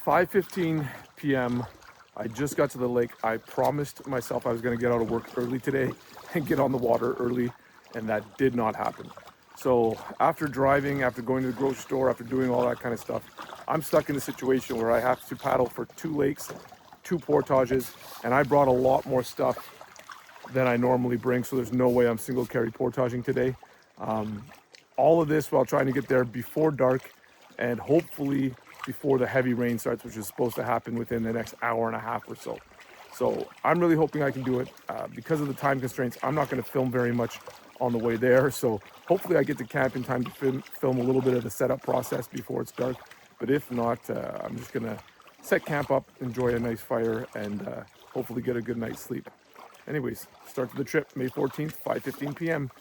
5:15 p.m. I just got to the lake. I promised myself I was going to get out of work early today and get on the water early, and that did not happen. So after driving, after going to the grocery store, after doing all that kind of stuff, I'm stuck in a situation where I have to paddle for 2 lakes, 2 portages, and I brought a lot more stuff than I normally bring, so there's no way I'm single carry portaging today. All of this while trying to get there before dark and hopefully before the heavy rain starts, which is supposed to happen within the next hour and a half or so. So I'm really hoping I can do it. Because of the time constraints, I'm not going to film very much on the way there. So hopefully I get to camp in time to film a little bit of the setup process before it's dark. But if not, I'm just going to set camp up, enjoy a nice fire, and hopefully get a good night's sleep. Anyways, start to the trip, May 14th, 5:15 p.m.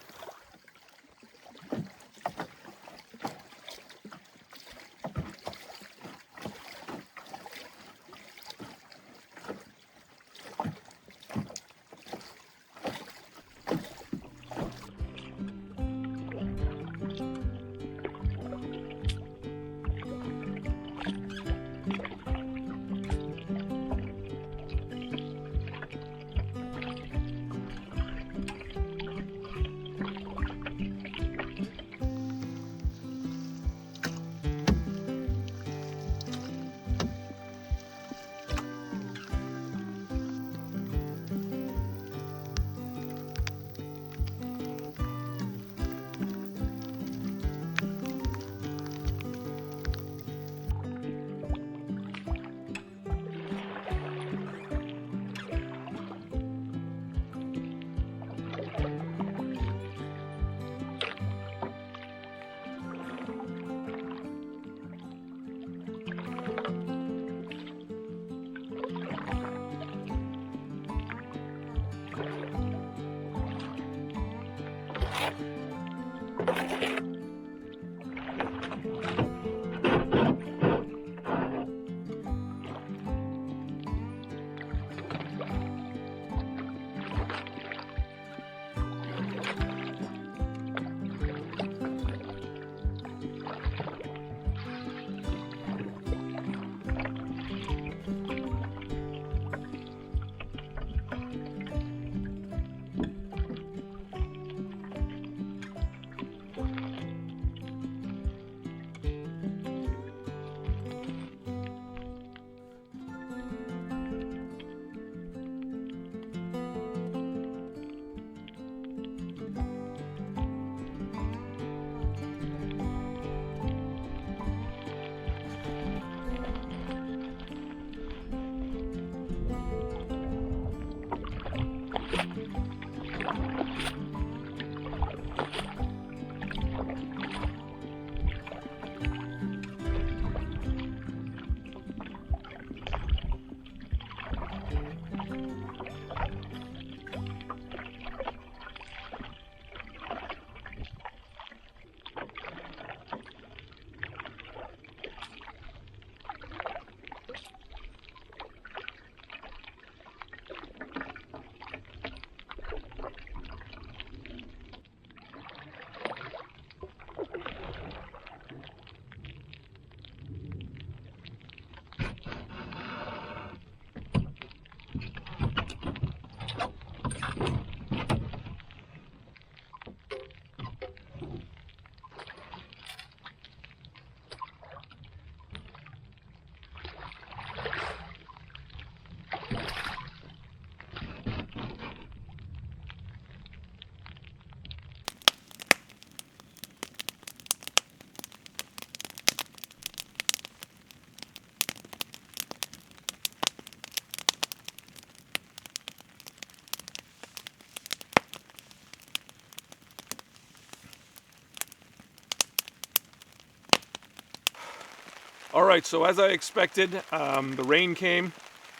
All right, so as I expected, the rain came.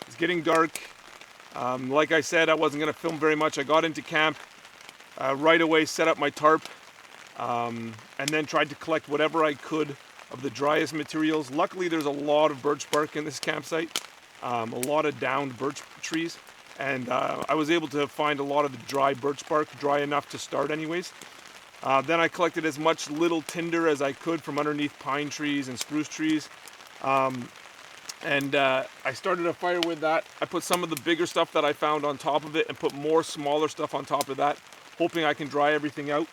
It's getting dark. Like I said, I wasn't going to film very much. I got into camp right away, set up my tarp, and then tried to collect whatever I could of the driest materials. Luckily, there's a lot of birch bark in this campsite, a lot of downed birch trees, and I was able to find a lot of the dry birch bark, dry enough to start anyways. Then I collected as much little tinder as I could from underneath pine trees and spruce trees. And I started a fire with that. I put some of the bigger stuff that I found on top of it and put more smaller stuff on top of that, hoping I can dry everything out.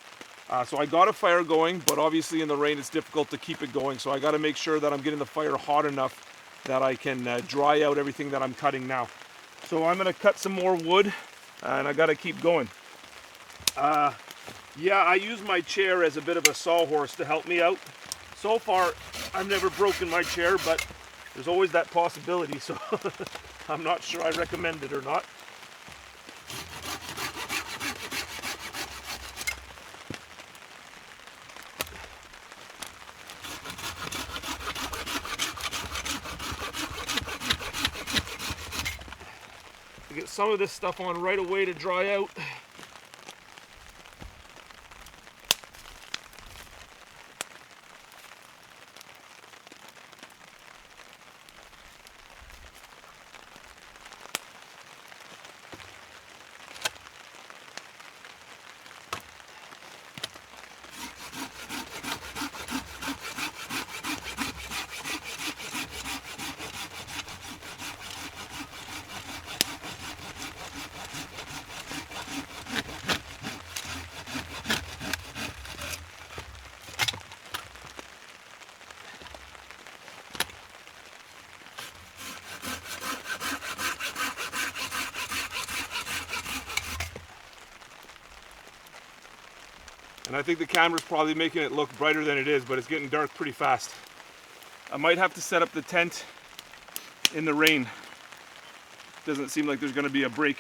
So I got a fire going, but obviously in the rain it's difficult to keep it going. So I got to make sure that I'm getting the fire hot enough that I can dry out everything that I'm cutting now. So I'm going to cut some more wood, and I got to keep going. Yeah, I use my chair as a bit of a sawhorse to help me out. So far, I've never broken my chair, but there's always that possibility, so I'm not sure I recommend it or not. Get some of this stuff on right away to dry out. And I think the camera's probably making it look brighter than it is, but it's getting dark pretty fast. I might have to set up the tent in the rain. Doesn't seem like there's going to be a break.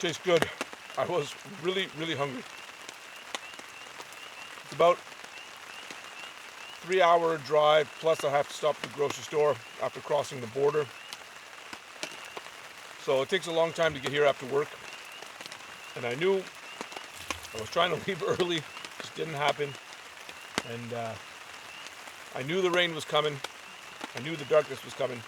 tastes good. I was really, really hungry. It's about 3-hour drive, plus I have to stop at the grocery store after crossing the border. So it takes a long time to get here after work. And I knew I was trying to leave early, just didn't happen. And I knew the rain was coming. I knew the darkness was coming.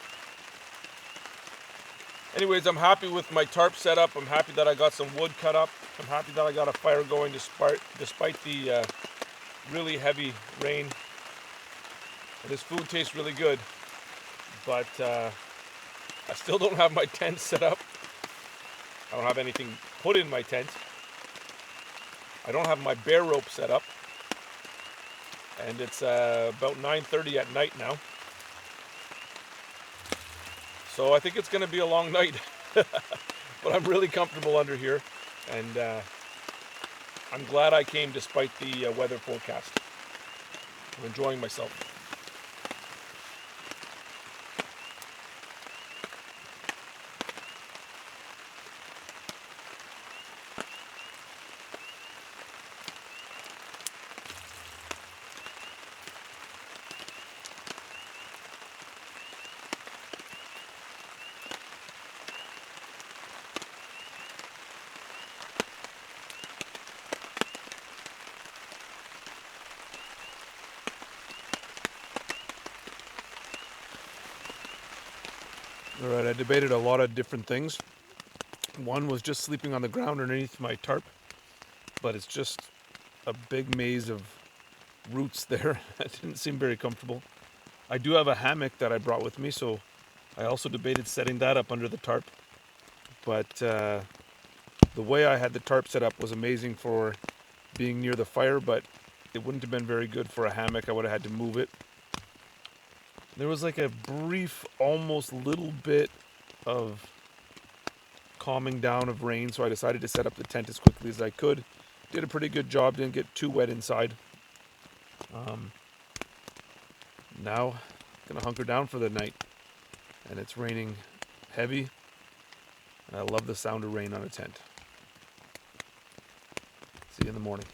Anyways, I'm happy with my tarp setup. I'm happy that I got some wood cut up. I'm happy that I got a fire going despite the really heavy rain. And this food tastes really good, but I still don't have my tent set up. I don't have anything put in my tent. I don't have my bear rope set up. And it's about 9:30 at night now. So I think it's going to be a long night. But I'm really comfortable under here. And I'm glad I came despite the weather forecast. I'm enjoying myself. All right, I debated a lot of different things. One was just sleeping on the ground underneath my tarp, but it's just a big maze of roots there. That didn't seem very comfortable. I do have a hammock that I brought with me, so I also debated setting that up under the tarp. But the way I had the tarp set up was amazing for being near the fire, but it wouldn't have been very good for a hammock. I would have had to move it. There was like a brief, almost little bit of calming down of rain, so I decided to set up the tent as quickly as I could. Did a pretty good job, didn't get too wet inside. Now, gonna hunker down for the night, and it's raining heavy, and I love the sound of rain on a tent. See you in the morning.